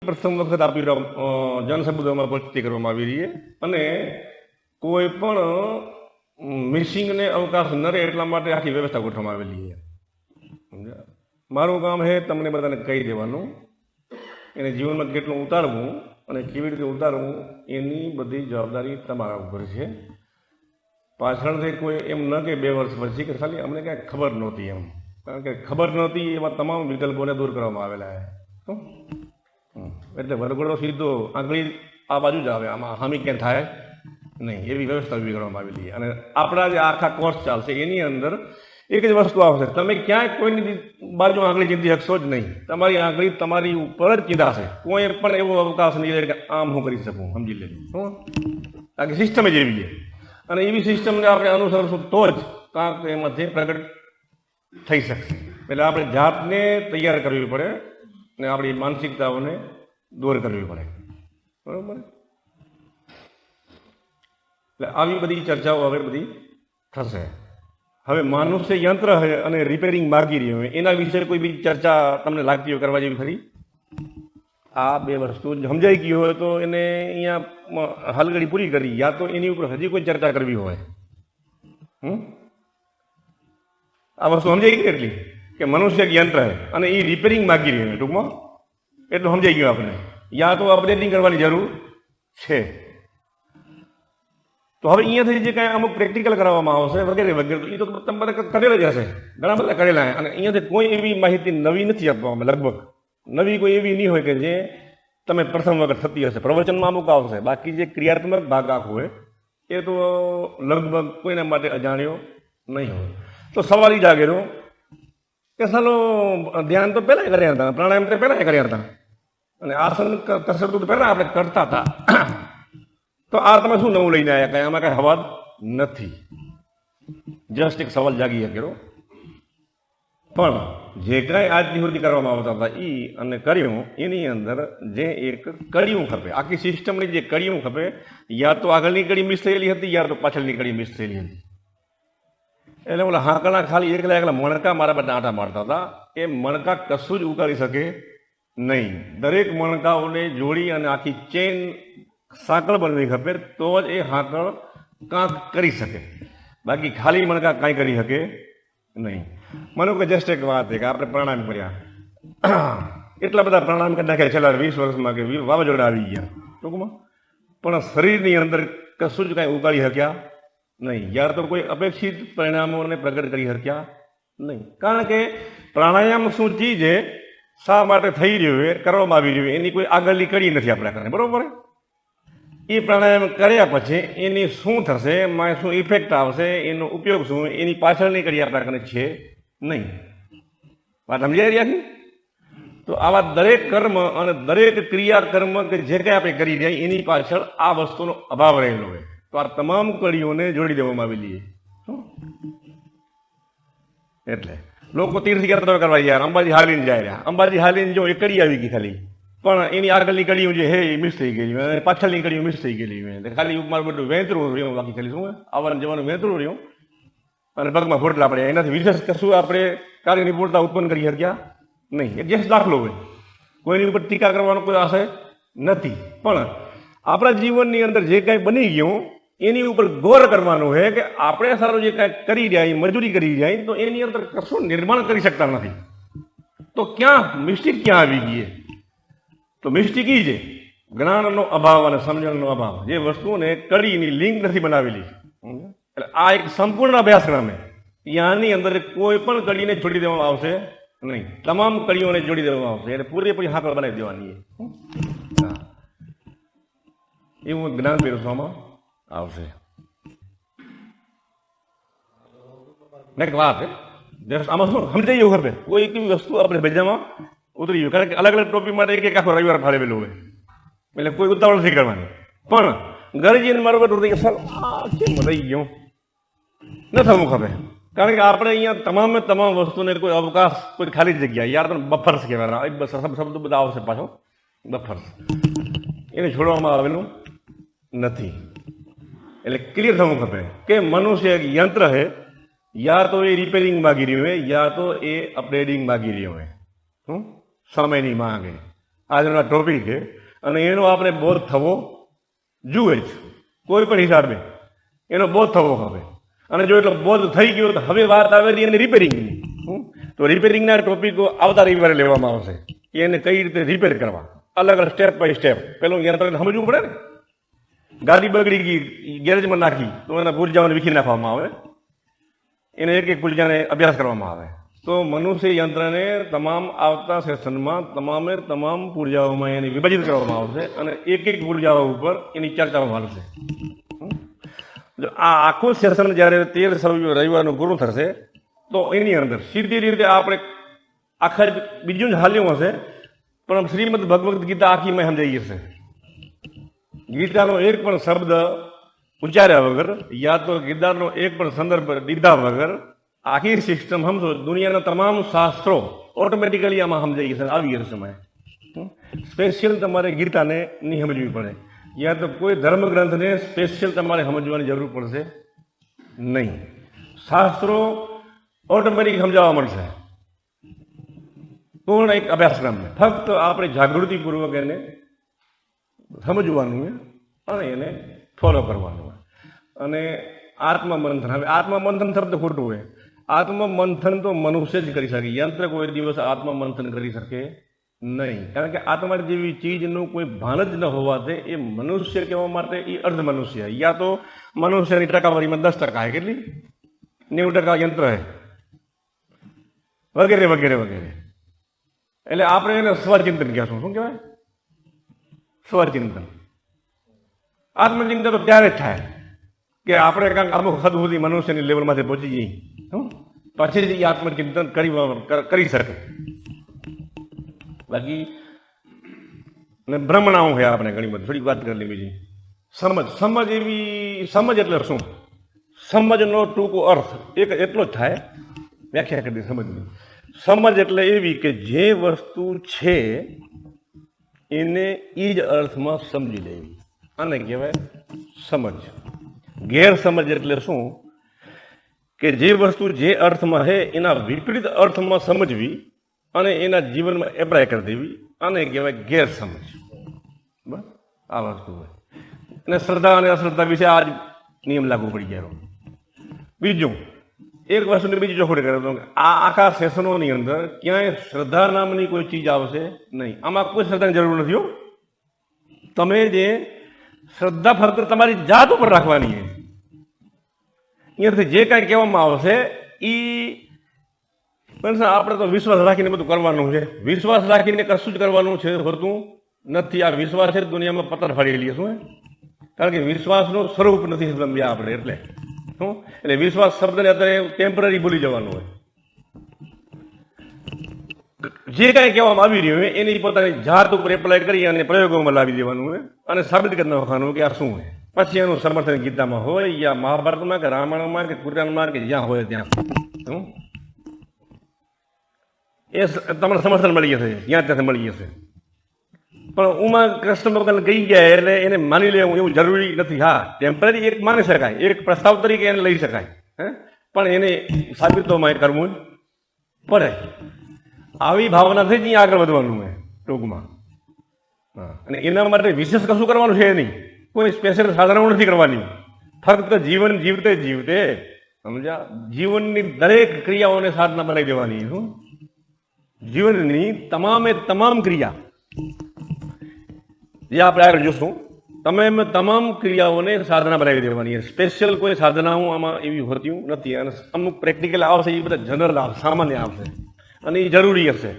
પ્રથમ વખત આપી જનસમુદાયમાં ભરતી કરવામાં આવી રહી છે અને કોઈ પણ મિસિંગને અવકાશ ન રહે એટલા માટે આખી વ્યવસ્થા ગોઠવવામાં આવેલી છે. સમજ્યા? મારું કામ છે તમને બધાને કહી દેવાનું, એને જીવનમાં કેટલું ઉતારવું અને કેવી રીતે ઉતારવું એની બધી જવાબદારી તમારા ઉપર છે. પાછળથી કોઈ એમ ન કે 2 વર્ષ પછી કે ખાલી અમને કાંઈ ખબર નહોતી એમ, કારણ કે ખબર નહોતી એવા તમામ વિકલ્પોને દૂર કરવામાં આવેલા છે. એટલે વરઘોડો સીધો આંગળી આ બાજુ જ આવે, આમાં હામી ક્યાં થાય નહીં એવી વ્યવસ્થા ઊભી કરવામાં આવેલી છે. અને આપણા જે આખા કોર્સ ચાલશે એની અંદર એક જ વસ્તુ આવશે, તમે ક્યાંય કોઈની બાજુ આંગળી ચીંધી શકશો જ નહીં. તમારી આંગળી તમારી ઉપર જ ચીંધાશે. કોઈ પણ એવો અવકાશ નહીં કે આમ હું કરી શકું, સમજી લેજો. આખી સિસ્ટમ જ એવી છે અને એવી સિસ્ટમને આપણે અનુસરશું તો જ કાંક એમાંથી પ્રગટ થઈ શકશે. એટલે આપણે જાતને તૈયાર કરવી પડે ને આપણી માનસિકતાઓને દૂર કરવી પડે. બરાબર? એટલે આવી બધી ચર્ચાઓ હવે બધી થશે. હવે મનુષ્ય યંત્ર અને રિપેરિંગ માગી રહ્યું હોય એના વિશે કોઈ બીજી ચર્ચા તમને લાગતી હોય કરવા જેવી ખરી? આ 2 વસ્તુ સમજાઈ ગઈ હોય તો એને અહીંયા હલગડી પૂરી કરી, યા તો એની ઉપર હજી કોઈ ચર્ચા કરવી હોય. આ વસ્તુ સમજાઈ ગઈ એટલી કે મનુષ્ય યંત્ર છે અને એ રિપેરિંગ માગી રહ્યું હોય, ટૂંકમાં એટલું સમજાઈ ગયું આપણે. યા તો અપડેટિંગ કરવાની જરૂર છે. તો હવે અહીંયાથી જે કાંઈ અમુક પ્રેક્ટિકલ કરવામાં આવશે વગેરે વગેરે એ તો તમે બધા કરેલા જ હશે, ઘણા બધા કરેલા. અને અહીંયાથી કોઈ એવી માહિતી નવી નથી આપવામાં, લગભગ નવી કોઈ એવી નહીં હોય કે જે તમે પ્રથમ વખત થતી હશે. પ્રવચનમાં અમુક આવશે, બાકી જે ક્રિયાત્મક ભાગ આખો હોય એ તો લગભગ કોઈના માટે અજાણ્યો નહીં હોય. તો સવાલ એ જાગેલો કે સાલો ધ્યાન તો પહેલાં કર્યા હતા, પ્રાણાયામ તો પહેલાં કર્યા હતા અને આસન કસરત તો પહેલાં આપણે કરતા હતા, તો આ તમે શું નવું લઈને આવ્યા? કાંઈ આમાં કાંઈ હવાદ નથી. જસ્ટ એક સવાલ જાગી શકેલો. પણ જે કાંઈ આજની સુધી કરવામાં આવતા હતા એ અને કર્યું એની અંદર જે એક કડીયું ખપે, આખી સિસ્ટમની જે કડીયું ખપે, યા તો આગળની કડી મિસ થયેલી હતી યા તો પાછળની કડી મિસ થયેલી હતી. એટલે ઓલા હાંકણા ખાલી એકલા મણકા મારા બધા આંટા મારતા હતા. એ મણકા કશું જ ઉકાળી શકે નહીં. દરેક મણકાઓને જોડી અને આખી ચેન સાંકળ બનવી ખપે તો જ એ હાંકળ કાંક કરી શકે, બાકી ખાલી મણકા કાંઈ કરી શકે નહીં. માનો કે જસ્ટ એક વાત છે કે આપણે પ્રાણાયામ કર્યા, એટલા બધા પ્રાણાયામ કરી નાખ્યા છેલ્લા 20 વર્ષમાં કે વાવાઝોડા આવી ગયા ટૂંકમાં, પણ શરીરની અંદર કશું જ કાંઈ ઉગાડી શક્યા નહીં. યાર તો કોઈ અપેક્ષિત પરિણામોને પ્રગટ કરી શક્યા નહીં. કારણ કે પ્રાણાયામ શું ચીજ છે, શા માટે થઈ રહ્યું છે, કરવામાં આવી રહ્યું એની કોઈ આગળની કડી નથી આપણા કારણે. બરોબર? એ પ્રાણાયામ કર્યા પછી એની શું થશે, એમાં શું ઇફેક્ટ આવશે, એનો ઉપયોગ શું, એની પાછળની કડી આપણા કારણે છે નહીં. વાત સમજાઈ રહ્યા? તો આવા દરેક કર્મ અને દરેક ક્રિયાકર્મ કે જે કંઈ આપણે કરી રહ્યા એની પાછળ આ વસ્તુનો અભાવ રહેલો હોય. તો આ તમામ કડીઓને જોડી દેવામાં આવેલી છે. એટલે લોકો તીર્થ યાત્રા કરવા યાર અંબાજી હાલીને જાય રહ્યા, અંબાજી હાલીને જો એક કડી આવી ગઈ ખાલી, પણ એની આગળની કડીઓ જે હે એ મિસ થઈ ગયેલી હોય, પાછળની કડીઓ મિસ થઈ ગયેલી હોય. ખાલી મારું બધું વેંતરું રહ્યું, બાકી ખાલી શું આવવાનું જવાનું વેંતરું રહ્યું અને પગમાં ફોટલા પડ્યા. એનાથી વિશેષ કશું આપણે કાર્ય નિપુણતા ઉત્પન્ન કરી શક્યા નહીં. એક જસ્ટ દાખલો હોય, કોઈની ઉપર ટીકા કરવાનો કોઈ આશય નથી. પણ આપણા જીવનની અંદર જે કાંઈ બની ગયું એની ઉપર ગૌર કરવાનું છે કે આપણે સારું જે કાંઈ કરી રહ્યા, મજૂરી કરી રહ્યા, તો એની અંદર કશું નિર્માણ કરી શકતા નથી. તો ક્યાં મિસ્ટેક ક્યાં આવી ગઈ? તો મિસ્ટેક એ છે જ્ઞાનનો અભાવ અને સમજણનો અભાવ. જે વસ્તુને કડીની લિંક નથી બનાવેલી. એટલે આ એક સંપૂર્ણ અભ્યાસક્રમ છે. ત્યાંની અંદર કોઈ પણ કડીને છોડી દેવામાં આવશે નહીં, તમામ કડીઓને જોડી દેવામાં આવશે. એટલે પૂરેપૂરી હાંકળ બનાવી દેવાની એવું જ્ઞાન પીરસવામાં આવશે. નેક્સ્ટ વાત આમાં શું સમજાઈ ગયું ખબર? કોઈ એક વસ્તુ આપણે ભેજામાં ઉતરી ગયું, કારણ કે અલગ અલગ ટોપિક માટે એક આખો રવિવાર ફાળવેલું હોય, એટલે કોઈ ઉતાવળ નથી કરવાની. પણ ઘરે જઈને મારું બધું સર આ કેમ રહી ગયું ન થવું ખબર, કારણ કે આપણે અહીંયા તમામ વસ્તુને કોઈ અવકાશ, કોઈ ખાલી જગ્યા, યાર તો બફર્સ કહેવાય, શબ્દ બધા આવશે પાછો બફર્સ, એને છોડવામાં આવેલું નથી. એટલે ક્લિયર થવું ખપે કે મનુષ્ય એક યંત્ર છે, યા તો એ રિપેરિંગ માગી રહ્યું હોય, યા તો એ અપગ્રેડિંગ માગી રહ્યું હોય. સમયની માંગે આજનો આ ટોપિક છે અને એનો આપણે બોધ થવો જોઈએ જ કોઈ પણ હિસાબે એનો બોધ થવો હવે. અને જો એટલો બોધ થઈ ગયો તો હવે વાત આવેલી એને રિપેરિંગની. તો રિપેરિંગના ટોપિકો આવતા રવિવારે લેવામાં આવશે. એને કઈ રીતે રિપેર કરવા, અલગ અલગ સ્ટેપ બાય સ્ટેપ. પેલું યંત્રને સમજવું પડે ને. ગાડી બગડી ગઈ, ગેરેજમાં નાખી તો એના પુર્જાઓને વિખી નાખવામાં આવે, એને એક એક પુર્જાને અભ્યાસ કરવામાં આવે. તો મનુષ્ય યંત્રને તમામ આવતા સેશનમાં તમામ પુર્જાઓમાં એને વિભાજિત કરવામાં આવશે અને એક એક પુર્જાઓ ઉપર એની ચર્ચાઓ ચાલશે. આ આખું સેશન જ્યારે 13 રવિવારનું પૂરું થશે તો એની અંદર સીધી રીતે આપણે આખા બીજું જ હાલ્યું હશે પણ શ્રીમદ ભગવદ્ ગીતા આખીમાં સમજાઈ જશે. ગીતાનો એક પણ શબ્દ ઉચ્ચાર્યા વગર યા તો ગીતાનો એક પણ સંદર્ભ લીધા વગર આખી સિસ્ટમ સમજો. દુનિયાના તમામ શાસ્ત્રો ઓટોમેટિકલી આમાં સમજાઈ જશે, આવી જશે. સ્પેશિયલ તમારે ગીતાને નહીં સમજવી પડે, યા તો કોઈ ધર્મગ્રંથને સ્પેશિયલ તમારે સમજવાની જરૂર પડશે નહીં. શાસ્ત્રો ઓટોમેટિક સમજાવવા મળશે પૂર્ણ એક અભ્યાસક્રમ. ફક્ત આપણે જાગૃતિપૂર્વક એને સમજવાનું અને એને ફોલો કરવાનું. અને આત્મમંથન, હવે આત્મમંથન શબ્દ ખોટું હોય. આત્મમંથન તો મનુષ્ય જ કરી શકે, યંત્ર કોઈ દિવસ આત્મમંથન કરી શકે નહીં. કારણ કે આત્મા જેવી ચીજનું કોઈ ભાન જ ન હોવાથી એ મનુષ્ય કહેવા માટે એ અર્ધ મનુષ્ય, યા તો મનુષ્યની ટકાવારીમાં 10% કેટલી 90% યંત્ર હે, વગેરે વગેરે વગેરે. એટલે આપણે એને સ્વચિંતન કહેશું. શું કહેવાય? સ્વચિંતન. આત્મચિંતન તો ત્યારે જ થાય કે આપણે કાંઈક અમુક હદ સુધી મનુષ્યની લેવલમાંથી પહોંચી જઈએ, પછી જ એ આત્મચિંતન કરી શકે. બાકી ભ્રમણાઓ છે આપણે ઘણી બધી, થોડીક વાત કરી બીજી. સમજ એવી, સમજ એટલે શું? સમજનો ટૂંકો અર્થ એક એટલો જ થાય, વ્યાખ્યા કરી સમજની. સમજ એટલે એવી કે જે વસ્તુ છે એને એ જ અર્થમાં સમજી લેવી, આને કહેવાય સમજ. ગેરસમજ એટલે શું? કે જે વસ્તુ જે અર્થમાં છે એના વિપરીત અર્થમાં સમજવી અને એના જીવનમાં એપ્લાય કરી દેવી, આને કહેવાય ગેરસમજ. બસ આ વસ્તુ હોય. અને શ્રદ્ધા અને અશ્રદ્ધા વિશે આજ નિયમ લાગુ પડી ગયો. બીજું એક વસ્તુને બીજી ચોખવટ કરે તો આ આખા સેશનોની અંદર ક્યાંય શ્રદ્ધા નામની કોઈ ચીજ આવશે નહીં. આમાં કોઈ શ્રદ્ધાની જરૂર નથી હો. તમે જે શ્રદ્ધા ફક્ત તમારી જાત ઉપર રાખવાની છે. અહીંયાથી જે કાંઈ કહેવામાં આવશે એ આપણે તો વિશ્વાસ રાખીને બધું કરવાનું છે. વિશ્વાસ રાખીને કશું જ કરવાનું છે હોતું નથી. આ વિશ્વાસ છે દુનિયામાં પથ્થર ફાડી લઈએ શું? કારણ કે વિશ્વાસનું સ્વરૂપ નથી સમજ્યા આપણે. એટલે શું? એટલે વિશ્વાસ શબ્દને અત્યારે ટેમ્પરરી ભૂલી જવાનું હોય. જે કાંઈ કહેવામાં આવી રહ્યું હોય એની પોતાની જાત ઉપર એપ્લાય કરી અને પ્રયોગોમાં લાવી દેવાનું હોય અને સાબિત કરી નાખવાનું કે આ શું હોય. પછી એનું સમર્થન ગીતામાં હોય યા મહાભારતમાં કે રામાયણમાં કે કુરાનમાં કે જ્યાં હોય ત્યાં એ તમને સમર્થન મળી જશે, જ્યાં ત્યાંથી મળી જશે. પણ ઉમા કૃષ્ણ ભગવાન કહી ગયા એટલે એને માની લેવું એવું જરૂરી નથી. હા, ટેમ્પરરી એક માની શકાય, એક પ્રસ્તાવ તરીકે એને લઈ શકાય, પણ એને સાબિતોમાં કરવું જ પડે. આવી ભાવનાથી જ આગળ વધવાનું હોય ટૂંકમાં. અને એના માટે વિશેષ કશું કરવાનું છે નહીં, કોઈ સ્પેશિયલ સાધનો નથી કરવાની. ફક્ત જીવન જીવતે જીવતે સમજ્યા જીવનની દરેક ક્રિયાઓને સાધના બનાવી દેવાની. શું? જીવનની તમામ ક્રિયા જે આપણે આગળ જોશું, તમામ ક્રિયાઓને સાધના બનાવી દેવાની. સ્પેશિયલ કોઈ સાધનાઓ આમાં એવી હોતી નથી. અને અમુક પ્રેક્ટિકલ આવશે, એ બધા જનરલ આવશે, સામાન્ય આવશે અને એ જરૂરી હશે.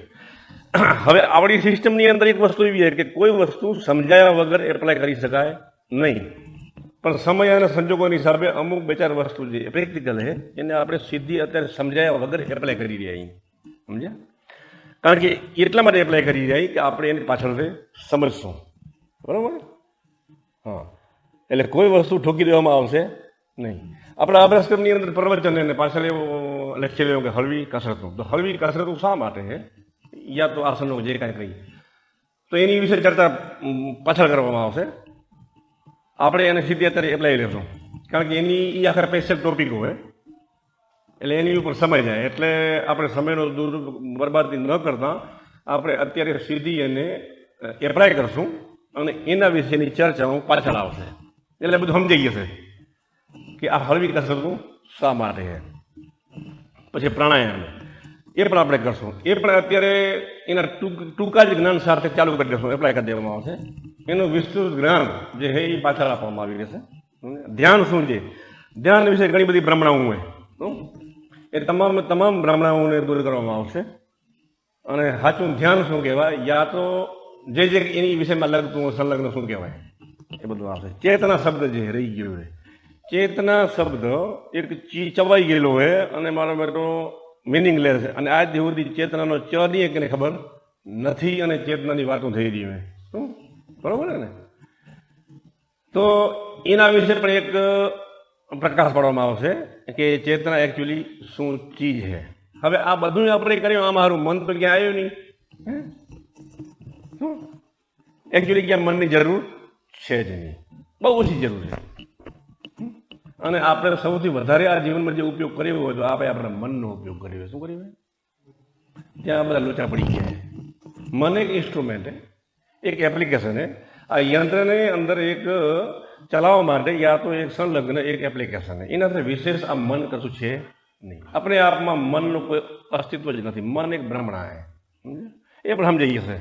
હવે આપણી સિસ્ટમની અંદર એક વસ્તુ એવી છે કે કોઈ વસ્તુ સમજાયા વગર એપ્લાય કરી શકાય નહીં. પણ સમય અને સંજોગોની હિસાબે અમુક બે ચાર વસ્તુ જે પ્રેક્ટિકલ છે એને આપણે સીધી અત્યારે સમજાયા વગર એપ્લાય કરી રહ્યા. સમજ્યા? કારણ કે એટલા માટે એપ્લાય કરી રહ્યા કે આપણે એની પાછળથી સમજશું. બરાબર? હા, એટલે કોઈ વસ્તુ ઠોકી દેવામાં આવશે નહીં. આપણા અભ્યાસક્રમની અંદર પ્રવચન અને પાછળ એવો લખી લેવું કે હળવી કસરતો. તો હળવી કસરતો શા માટે છે? યા તો આસનો જે કાંઈ કહીએ તો એની વિશે ચર્ચા પાછળ કરવામાં આવશે. આપણે એને સીધી અત્યારે એપ્લાય લેશું કારણ કે એની એ આખા સ્પેશિયલ ટોપિક હોય એટલે એની ઉપર સમય જાય. એટલે આપણે સમયનો બરબાદી ન કરતા આપણે અત્યારે સીધી એને એપ્લાય કરશું અને એના વિશેની ચર્ચાઓ પાછળ આવશે, એટલે બધું સમજાઈ જશે કે આ હળવી કસરતું શા માટે છે. પછી પ્રાણાયામ એ પણ આપણે કરશું, એ પણ અત્યારે એના ટૂંકા જ જ્ઞાન સાથે ચાલુ કરી દેશું, એપ્લાય કરી દેવામાં આવશે. એનું વિસ્તૃત જ્ઞાન જે છે એ પાછળ આપવામાં આવી રહેશે. ધ્યાન શું છે, ધ્યાન વિશે ઘણી બધી ભ્રમણાઓ હોય, એ તમામ ભ્રમણાઓને દૂર કરવામાં આવશે. અને સાચું ધ્યાન શું કહેવાય, યા તો જે એની વિષયમાં લગતું સંલગ્ન શું કહેવાય, એ બધું આવશે. ચેતના શબ્દ જે રહી ગયો છે, ચેતના શબ્દ એક ચવાઈ ગયેલો હોય અને મારો બેટો મિનિંગલેસ છે. અને આજ સુધી ચેતનાનો ચ ની એકને ખબર નથી અને ચેતનાની વાતો થઈ રહી હોય, શું બરોબર ને? તો એના વિશે પણ એક પ્રકાશ પાડવામાં આવશે કે ચેતના એકચ્યુઅલી શું ચીજ છે. હવે આ બધું આપણે કર્યું, આમાં મારું મન તો ક્યાં આવ્યું નહીં. એકચ્યુઅલી ક્યાં મનની જરૂર છે જ નહીં, બહુ ઓછી જરૂર છે. અને આપણે સૌથી વધારે આ જીવનમાં જે ઉપયોગ કર્યો હોય તો આપણે આપણા મનનો ઉપયોગ કર્યો હોય. શું કર્યું હોય? ત્યાં બધા લોચા પડી ગયા. મન એક ઇન્સ્ટ્રુમેન્ટ એક એપ્લિકેશન છે. આ યંત્રને અંદર એક ચલાવવા માટે યા તો એક સંલગ્ન એક એપ્લિકેશન છે. એનાથી વિશેષ આ મન કશું છે નહીં. આપણે આપમાં મનનું કોઈ અસ્તિત્વ જ નથી. મન એક ભ્રમણા છે, એ પણ સમજાઈ જશે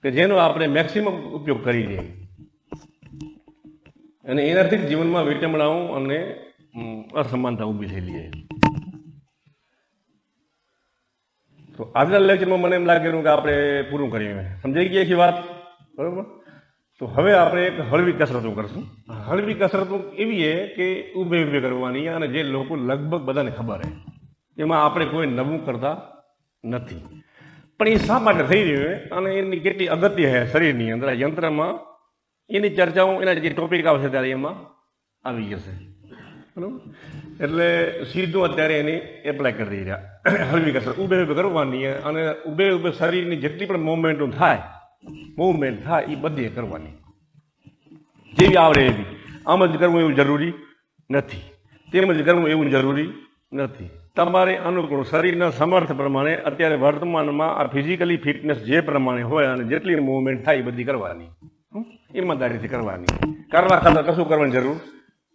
કે જેનો આપણે મેક્સિમમ ઉપયોગ કરી લઈએ અને એનાથી જ જીવનમાં વિટંબણાઓ અને અસમાનતા ઊભી થયેલી છે. તો આજના લેક્ચરમાં મને એમ લાગેલું કે આપણે પૂરું કરીએ, સમજાઈ ગઈ આખી વાત, બરોબર? તો હવે આપણે એક હળવી કસરતો કરશું. હળવી કસરતો એવી છે કે ઊભે કરવાની, અને જે લોકો લગભગ બધાને ખબર છે, એમાં આપણે કોઈ નવું કરતા નથી. પણ એ શા માટે થઈ રહ્યું છે અને એની કેટલી અગત્ય છે શરીરની અંદર યંત્રમાં, એની ચર્ચાઓ એના જે ટોપિક આવશે ત્યારે એમાં આવી જશે, બરાબર? એટલે સીધું અત્યારે એની એપ્લાય કરી રહ્યા. હળવી કસરત ઊભે કરવાની અને ઊભે શરીરની જેટલી પણ મૂવમેન્ટ થાય એ બધી કરવાની, જેવી આવડે એવી. આમ જ કરવું એવું જરૂરી નથી, તેમ જ કરવું એવું જરૂરી નથી. તમારે અનુકૂળ શરીરના સમર્થ પ્રમાણે અત્યારે વર્તમાનમાં આ ફિઝિકલી ફિટનેસ જે પ્રમાણે હોય અને જેટલી મૂવમેન્ટ થાય એ બધી કરવાની, ઈમાનદારીથી કરવાની. કરવા ખાતર કશું કરવાની જરૂર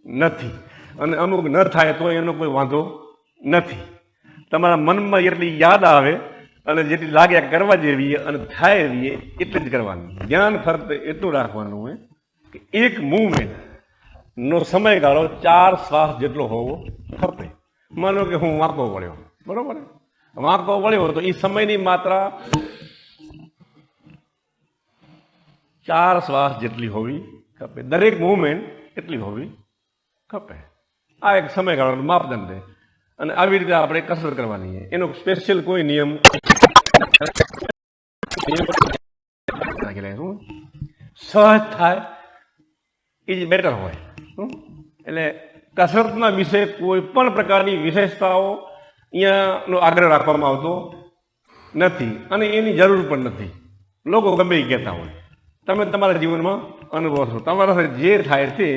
નથી. અને અમુક ન થાય તો એનો કોઈ વાંધો નથી. તમારા મનમાં એટલી યાદ આવે અને જેટલી લાગે કરવા જેવી અને થાય એવી એટલી જ કરવાની. ધ્યાન ફક્ત એટલું રાખવાનું હોય કે એક મૂવમેન્ટનો સમયગાળો 4 શ્વાસ જેટલો હોવો ખપે. માનો કે હું વાંકો વળ્યો, બરોબર? વાંકો વળ્યો તો એ સમયની માત્રા 4 શ્વાસ જેટલી હોવી ખપે. દરેક મૂવમેન્ટ એટલી હોવી ખપે. આ એક સમયગાળાનો માપદંડ છે. અને આવી રીતે આપણે કસરત કરવાની છે. એનો સ્પેશિયલ કોઈ નિયમ સહજ થાય એ જ બેટર હોય. એટલે કસરતના વિશે કોઈ પણ પ્રકારની વિશેષતાઓ અહીંયાનો આગ્રહ રાખવામાં આવતો નથી અને એની જરૂર પણ નથી. લોકો ગમે એ કહેતા હોય, તમે તમારા જીવનમાં અનુભવશો. તમારા સાથે જે થાય તે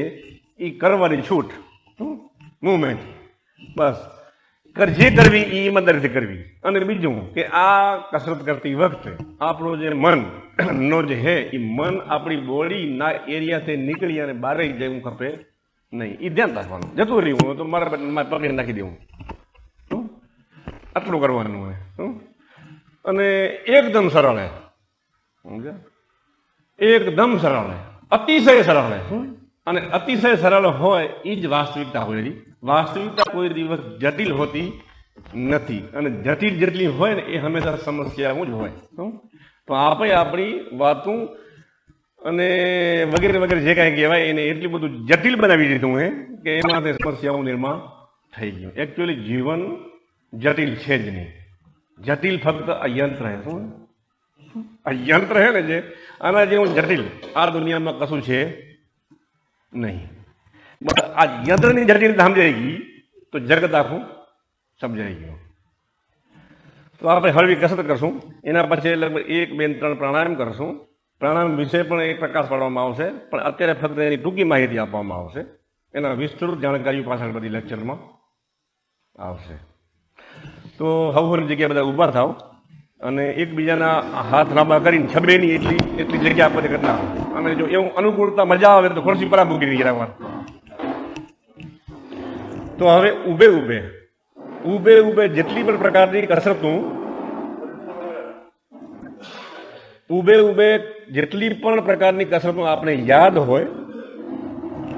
એ કરવાની છૂટ, મૂવમેન્ટ બસ જે કરવી એ ઈમાનદારીથી કરવી. અને બીજું કે આ કસરત કરતી વખતે આપણું જે મનનો જે છે એ મન આપણી બોડીના એરિયાથી નીકળી અને બહાર જવું ખપે નહીં. એ ધ્યાન રાખવાનું. જતું રહ્યું તો મારા પગે નાખી દેવું, આટલું કરવાનું હોય. અને એકદમ સરળ એકદમ સરળ, અતિશય સરળ. અને અતિશય સરળ હોય એ જ વાસ્તવિકતા હોય. વાસ્તવિકતા કોઈ દિવસ જટિલ હોતી નથી. અને જટિલ જેટલી હોય ને એ હંમેશા સમસ્યાઓ જ હોય. તો આપણે આપણી વાતો અને વગેરે વગેરે જે કાંઈ કહેવાય એને એટલું બધું જટિલ બનાવી દીધું હોય કે એમાંથી સમસ્યાઓ નિર્માણ થઈ ગયું. એકચ્યુઅલી જીવન જટિલ છે જ નહીં. જટિલ ફક્ત આ યંત્ર છે. શું આ યંત્ર છે ને જે આના જેવું જટિલ આ દુનિયામાં કશું છે નહીં. આ યંત્રની જટિલતા સમજાઈ ગઈ તો જગત આખું સમજાઈ ગયું. તો આપણે હળવી કસરત કરશું. એના પછી લગભગ 1, 2, 3 પ્રાણાયામ કરશું. પ્રાણાયામ વિશે પણ એક પ્રકાશ પાડવામાં આવશે, પણ અત્યારે ફક્ત એની ટૂંકી માહિતી આપવામાં આવશે. એના વિસ્તૃત જાણકારીઓ પાછળ બધી લેક્ચરમાં આવશે. તો હવની જગ્યાએ બધા ઊભા થાવ અને એકબીજાના હાથ લાંબા કરીને છબે નહીં એટલી જગ્યા પર કરતા. અને જો એવું અનુકૂળતા મજા આવે તો ખુરશી પર મૂકી દઈએ જરાક વાર. તો હવે ઊભે જેટલી પણ પ્રકારની કસરતું ઊભે જેટલી પણ પ્રકારની કસરતો આપણે યાદ હોય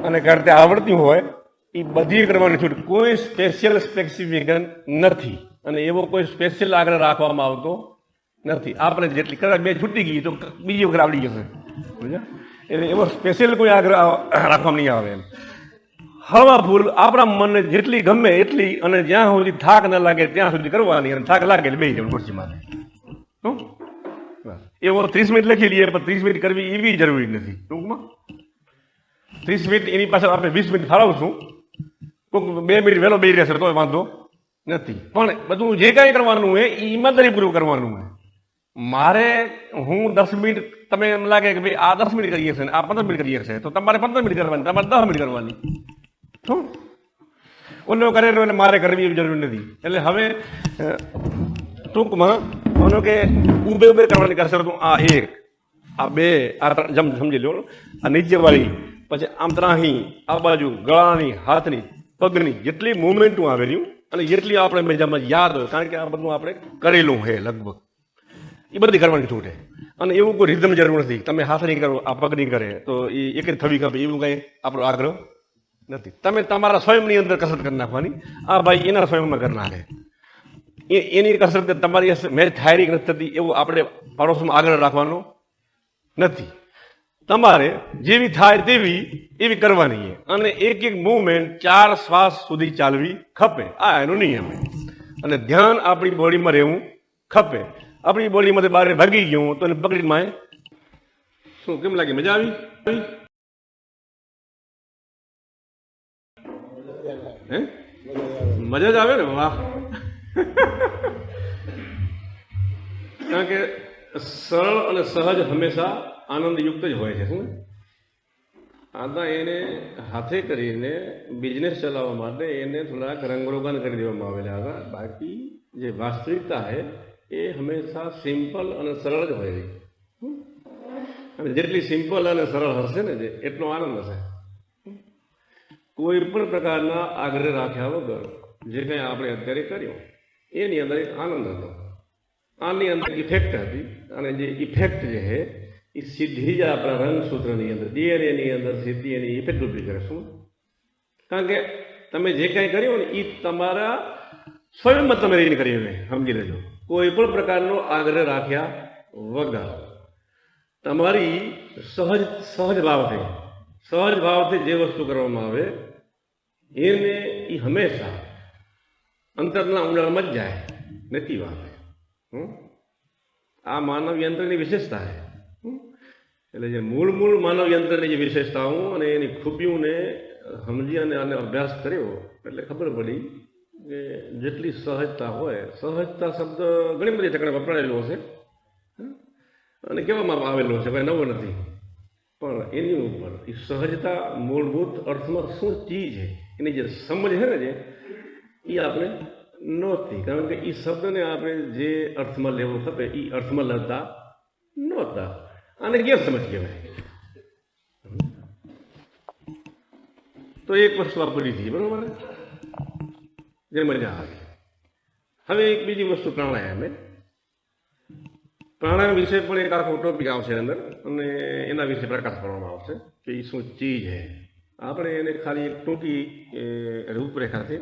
અને કરતે આવડતી હોય એ બધી કરવાની છૂટ. કોઈ સ્પેસિફિકેશન નથી અને એવો કોઈ સ્પેશિયલ આગ્રહ રાખવામાં આવતો નથી. આપણે જેટલી કદાચ બે છૂટી ગઈ તો બીજી વખત આવડી જશે. એટલે એવો સ્પેશિયલ કોઈ આગ્રહ રાખવામાં નહીં આવે. એમ હળવા ફૂલ આપણા મનને જેટલી ગમે એટલી અને જ્યાં સુધી થાક ન લાગે ત્યાં સુધી કરવાની. અને થાક લાગે એટલે બે જણ ખુરશીમાં. એવો 30 મિનિટ લખી લઈએ પણ 30 મિનિટ કરવી એવી જરૂરી નથી. ટૂંકમાં 30 મિનિટ એની પાછળ આપણે 20 મિનિટ ફાળવશું. કોઈક 2 મિનિટ વહેલો બે રહેશે તો વાંધો નથી. પણ બધું જે કાંઈ કરવાનું હોય એ ઈમાનદારી પૂરું કરવાનું હોય. મારે હું 10 મિનિટ તમે એમ લાગે કે ભાઈ આ 10 મિનિટ કરીએ છે ને આ 15 મિનિટ કરીએ છે તો તમારે 15 મિનિટ કરવાની, તમારે 10 મિનિટ કરવાની. શું ઓલો કરેલો એટલે મારે કરવી એવી જરૂર નથી. એટલે હવે ટૂંકમાં માનો કે ઊભે કરવાની કસરત આ 1 આ 2 આ સમજી લો. આ નીચેવાળી પછી આમ ત્રાહી આ બાજુ ગળાની હાથની પગની જેટલી મુવમેન્ટો આવેલી અને જેટલી આપણે મજામાં યાદ હોય કારણ કે આ બધું આપણે કરેલું છે લગભગ એ બધી કરવાની છૂટે. અને એવું કોઈ રિધમ જરૂર નથી. તમે હાથ નહીં કરો આ પગ નહીં કરે તો એ એક જ થવી ખપે એવું કંઈ આપણો આગ્રહ નથી. તમે તમારા સ્વયંની અંદર કસરત કરી નાખવાની. આ ભાઈ એના સ્વયંમાં કરી નાખે એની કસરત તમારી મેચ થાય કે નથી થતી એવું આપણે પડોશમાં આગ્રહ રાખવાનો નથી. તમારે જેવી થાય તેવી એવી કરવાની. અને એક મૂવમેન્ટ 4 શ્વાસ સુધી ચાલવી ખપે. આ એનો નિયમ. અને ધ્યાન આપણી બોડીમાં રહેવું ખપે. આપણી બોડીમાંથી બહાર ભાગી ગયું તો એને પકડીમાં શું કેમ લાગે? મજા આવી? હે મજા જ આવે ને? વાહ. કારણ કે સરળ અને સહજ હંમેશા આનંદયુક્ત જ હોય છે. શું આના એને હાથે કરીને બિઝનેસ ચલાવવા માટે એને થોડાક રંગરોગાન કરી દેવામાં આવેલા હતા. બાકી જે વાસ્તવિકતા છે એ હંમેશા સિમ્પલ અને સરળ જ હોય છે. અને જેટલી સિમ્પલ અને સરળ હશે ને એટલો આનંદ હશે. કોઈ પણ પ્રકારના આગ્રહ રાખ્યા વગર જે કંઈ આપણે અત્યારે કર્યું એની અંદર એક આનંદ હતો. આની અંદર ઇફેક્ટ હતી. અને જે ઇફેક્ટ જે છે એ સીધી જ આપણા રંગસૂત્રની અંદર ડીએનએની અંદર સીધી એની ઇફેક્ટ ઊભી કરે. શું? કારણ કે તમે જે કાંઈ કર્યું ને એ તમારા સ્વયંમાં તમે રહીને કર્યું ને સમજી લેજો. કોઈ પણ પ્રકારનો આગ્રહ રાખ્યા વગર તમારી સહજ ભાવથી જે વસ્તુ કરવામાં આવે એને એ હંમેશા અંતરના ઊંડાણમાં જ જાય. નથી વાત. આ માનવ યંત્રની વિશેષતા છે. એટલે જે મૂળ માનવ યંત્રની જે વિશેષતાઓ અને એની ખૂબીઓને સમજી અને આને અભ્યાસ કર્યો એટલે ખબર પડી કે જેટલી સહજતા હોય, સહજતા શબ્દ ઘણી બધી ઠેકાણે વપરાયેલો હશે અને કહેવામાં આવેલો છે, કંઈ નવો નથી. પણ એની ઉપર એ સહજતા મૂળભૂત અર્થમાં શું ચીજ છે એની જે સમજ છે ને એ આપણે નહોતી. કારણ કે એ શબ્દને આપણે જે અર્થમાં લેવો ખપે એ અર્થમાં લેતા નહોતા. આને ગેરસમજ કહેવાય. તો એક વસ્તુ આ પૂરી થઈ, બરોબર, જે મજા આવી. હવે એક બીજી વસ્તુ પ્રાણાયામ વિશે પણ એક આખો ટોપિક આવશે અંદર અને એના વિશે પ્રકાશ કરવામાં આવશે કે એ શું ચીજ છે. આપણે એને ખાલી એક ટૂંકી રૂપરેખાથી